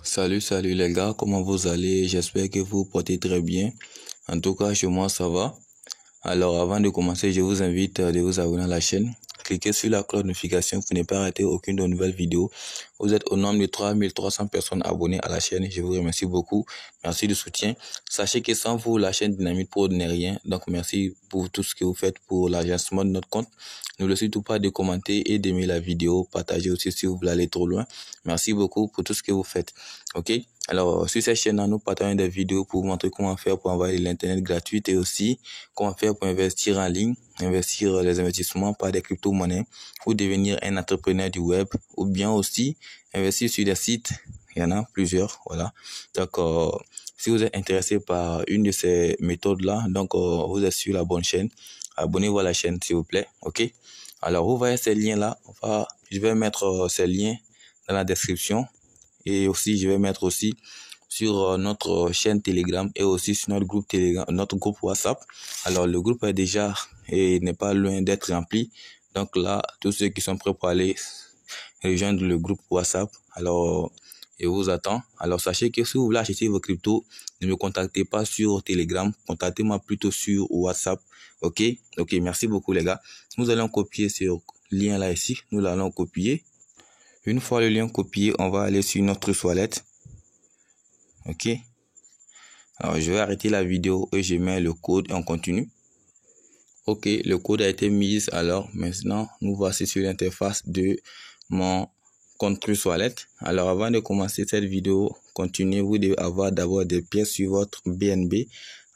Salut les gars, comment vous allez? J'espère que vous portez très bien. En tout cas, chez moi, ça va. Alors, avant de commencer, je vous invite à vous abonner à la chaîne. Cliquez sur la cloche de notification pour ne pas rater aucune de nos nouvelles vidéos. Vous êtes au nombre de 3300 personnes abonnées à la chaîne. Je vous remercie beaucoup. Merci du soutien. Sachez que sans vous, la chaîne Dynamite Pro n'est rien. Donc, merci pour tout ce que vous faites pour l'agencement de notre compte. N'oubliez surtout pas de commenter et d'aimer la vidéo. Partagez aussi si vous voulez aller trop loin. Merci beaucoup pour tout ce que vous faites. Ok? Alors, sur cette chaîne, nous partageons des vidéos pour vous montrer comment faire pour envoyer de l'internet gratuit et aussi comment faire pour investir en ligne, investir les investissements par des crypto-monnaies ou devenir un entrepreneur du web ou bien aussi investir sur des sites. Il y en a plusieurs, voilà. Donc, si vous êtes intéressé par une de ces méthodes-là, donc vous êtes sur la bonne chaîne. Abonnez-vous à la chaîne, s'il vous plaît, ok? Alors, vous voyez ces liens-là, je vais mettre ces liens dans la description. Et aussi, je vais mettre aussi sur notre chaîne Telegram et aussi sur notre groupe Telegram, notre groupe WhatsApp. Alors, le groupe est déjà et n'est pas loin d'être rempli. Donc là, tous ceux qui sont prêts pour aller rejoindre le groupe WhatsApp, alors, je vous attends. Alors, sachez que si vous voulez acheter vos cryptos, ne me contactez pas sur Telegram, contactez-moi plutôt sur WhatsApp. Ok, merci beaucoup les gars. Nous allons copier ce lien là ici. Nous l'allons copier. Une fois le lien copié, on va aller sur notre toilette. Ok. Alors, je vais arrêter la vidéo et je mets le code et on continue. Ok, le code a été mis. Alors, maintenant, nous voici sur l'interface de mon compte Trustwallet. Alors, avant de commencer cette vidéo, continuez, vous devez avoir d'abord des pièces sur votre BNB.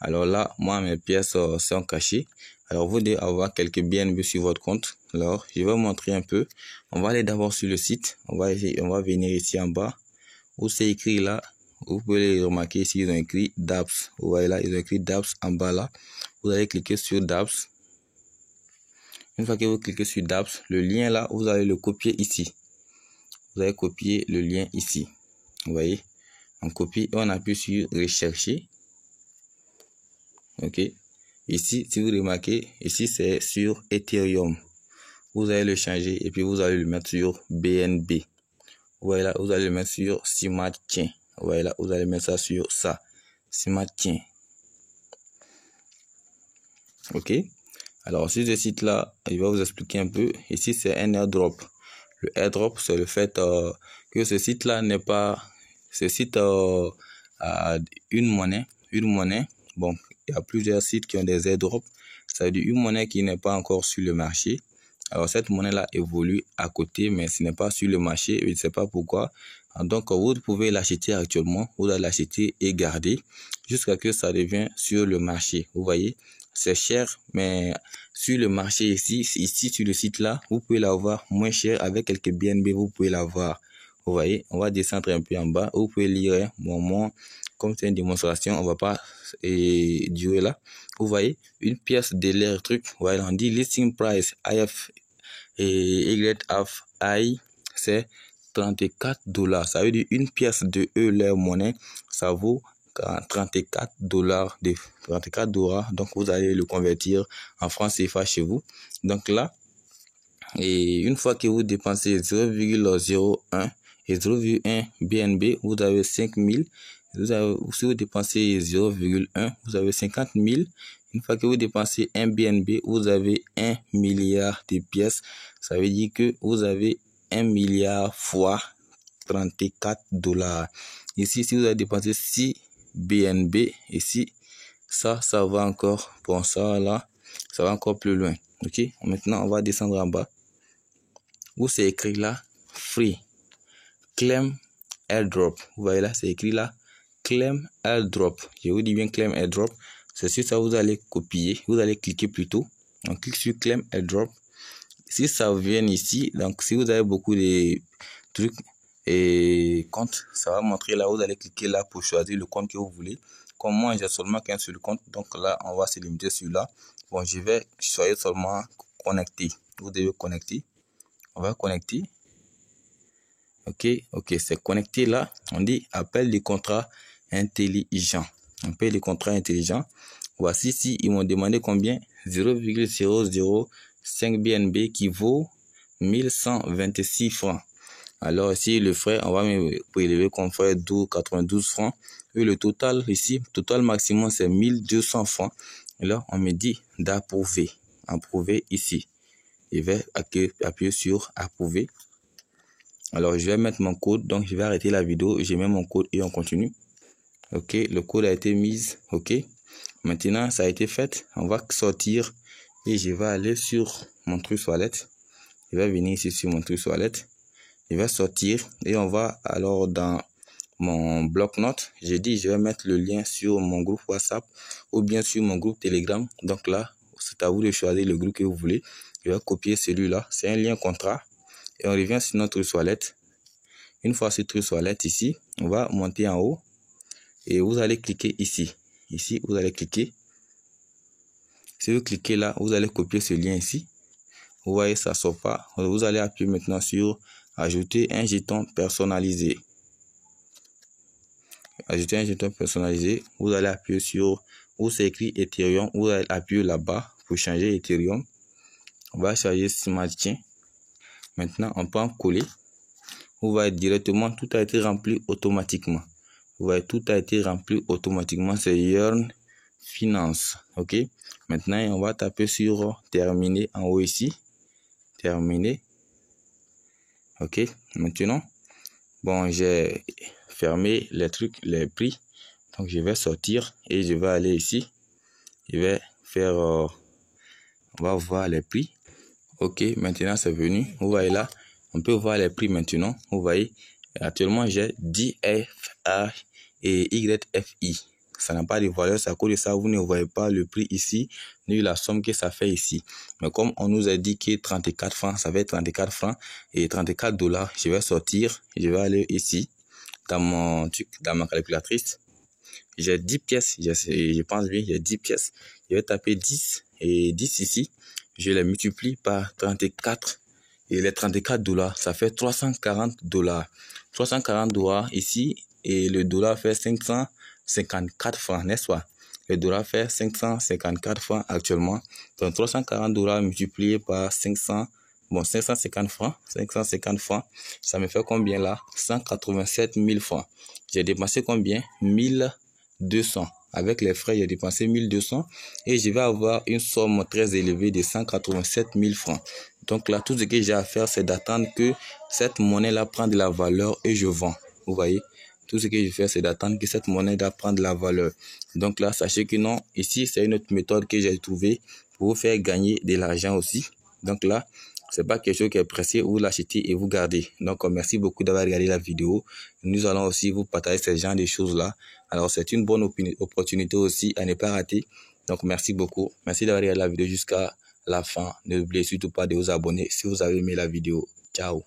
Alors là, moi, mes pièces sont cachées. Alors, vous devez avoir quelques BNB sur votre compte. Alors, je vais vous montrer un peu. On va aller d'abord sur le site. On va venir ici en bas où c'est écrit là. Vous pouvez les remarquer ici, ils ont écrit dApps. Vous voyez là, ils ont écrit dApps en bas là. Vous allez cliquer sur dApps. Une fois que vous cliquez sur dApps, le lien là, vous allez le copier ici. Vous allez copier le lien ici. Vous voyez, on copie et on appuie sur rechercher. Ok. Ici, si vous remarquez, ici c'est sur Ethereum. Vous allez le changer et puis vous allez le mettre sur BNB. Vous voyez là, vous allez le mettre sur Smart Chain. Vous voyez là, vous allez mettre ça sur ça. Smart Chain. Ok. Alors, sur ce site là, il va vous expliquer un peu. Ici, c'est un airdrop. Le airdrop, c'est le fait que ce site là n'est pas. Ce site a une monnaie. Bon, il y a plusieurs sites qui ont des airdrops. Ça veut dire une monnaie qui n'est pas encore sur le marché. Alors, cette monnaie-là évolue à côté, mais ce n'est pas sur le marché. Je ne sais pas pourquoi. Donc, vous pouvez l'acheter actuellement. Vous allez l'acheter et garder jusqu'à ce que ça devienne sur le marché. Vous voyez, c'est cher, mais sur le marché ici sur le site-là, vous pouvez l'avoir moins cher avec quelques BNB. Vous pouvez l'avoir. Vous voyez, on va descendre un peu en bas. Vous pouvez lire mon comme c'est une démonstration, on va pas durer là. Vous voyez, une pièce de l'air truc. Voilà, on dit listing price IF et YFI, c'est $34. Ça veut dire une pièce de leur monnaie, ça vaut $34. $34. Donc vous allez le convertir en francs CFA chez vous. Donc là, et une fois que vous dépensez 0,01 et 0,1 BNB, vous avez 5000. Si vous dépensez 0,1, vous avez 50 000. Une fois que vous dépensez 1 BNB, vous avez 1 milliard de pièces. Ça veut dire que vous avez 1 milliard fois $34. Ici, si vous avez dépensé 6 BNB, ici, ça va encore. Bon, ça là, ça va encore plus loin. Ok, maintenant on va descendre en bas. Où c'est écrit là, free, claim airdrop. Vous voyez là, c'est écrit là. Claim airdrop. Je vous dis bien claim airdrop. C'est sur ça, vous allez copier. Vous allez cliquer plutôt. On clique sur claim airdrop. Si ça vient ici, donc si vous avez beaucoup de trucs et comptes, ça va montrer là. Vous allez cliquer là pour choisir le compte que vous voulez. Comme moi, j'ai seulement qu'un seul compte. Donc là, on va se limiter sur là. Bon, je vais choisir seulement connecter. Vous devez connecter. On va connecter. Ok, c'est connecté là. On dit appel de contrat intelligent. Appel de contrat intelligent. Voici ici, ils m'ont demandé combien 0,005 BNB qui vaut 1126 francs. Alors ici, le frais, on va me prélever comme frais 92 francs. Et le total ici, total maximum, c'est 1200 francs. Et là, on me dit d'approuver. Approuver ici. Je vais appuyer sur approuver. Alors, je vais mettre mon code. Donc, je vais arrêter la vidéo. Je mets mon code et on continue. Ok, le code a été mis. Ok. Maintenant, ça a été fait. On va sortir et je vais aller sur mon truc Wallet. Je vais venir ici sur mon truc Wallet. Je vais sortir et on va alors dans mon bloc-notes. J'ai dit je vais mettre le lien sur mon groupe WhatsApp ou bien sur mon groupe Telegram. Donc là, c'est à vous de choisir le groupe que vous voulez. Je vais copier celui-là. C'est un lien contrat. Et on revient sur notre Wallet. Une fois sur notre Wallet ici, on va monter en haut. Et vous allez cliquer ici. Ici, vous allez cliquer. Si vous cliquez là, vous allez copier ce lien ici. Vous voyez, ça ne sort pas. Vous allez appuyer maintenant sur ajouter un jeton personnalisé. Ajouter un jeton personnalisé. Vous allez appuyer sur où c'est écrit Ethereum. Vous allez appuyer là-bas pour changer Ethereum. On va changer Smart Chain. Maintenant, on peut en coller. Vous voyez directement, tout a été rempli automatiquement. Vous voyez, tout a été rempli automatiquement. C'est Yearn Finance. OK. Maintenant, on va taper sur terminer en haut ici. Terminer. OK. Maintenant, bon, j'ai fermé les trucs, les prix. Donc, je vais sortir et je vais aller ici. Je vais faire, on va voir les prix. OK. Maintenant, c'est venu. Vous voyez là, on peut voir les prix maintenant. Vous voyez, actuellement, j'ai DFA et YFI. Ça n'a pas de valeur, c'est à cause de ça, vous ne voyez pas le prix ici, ni la somme que ça fait ici. Mais comme on nous a dit que 34 francs, ça fait 34 francs et 34 $, je vais sortir, je vais aller ici, dans ma calculatrice. J'ai 10 pièces, je pense bien, j'ai 10 pièces. Je vais taper 10 et 10 ici, je les multiplie par 34 et les 34 $, ça fait 340 $. 340 $ ici et le dollar fait 554 francs, n'est-ce pas? Le dollar fait 554 francs actuellement. Donc 340 $ multiplié par 550 francs. 550 francs, ça me fait combien là? 187 000 francs. J'ai dépensé combien? 1200. Avec les frais, j'ai dépensé 1200 et je vais avoir une somme très élevée de 187 000 francs. Donc là, tout ce que j'ai à faire, c'est d'attendre que cette monnaie-là prenne de la valeur et je vends. Vous voyez? Tout ce que je fais, c'est d'attendre que cette monnaie-là prenne de la valeur. Donc là, sachez que non, ici, c'est une autre méthode que j'ai trouvée pour vous faire gagner de l'argent aussi. Donc là, c'est pas quelque chose qui est pressé, vous l'achetez et vous gardez. Donc, merci beaucoup d'avoir regardé la vidéo. Nous allons aussi vous partager ce genre de choses-là. Alors, c'est une bonne opportunité aussi à ne pas rater. Donc, merci beaucoup. Merci d'avoir regardé la vidéo jusqu'à la fin. N'oubliez surtout pas de vous abonner si vous avez aimé la vidéo. Ciao.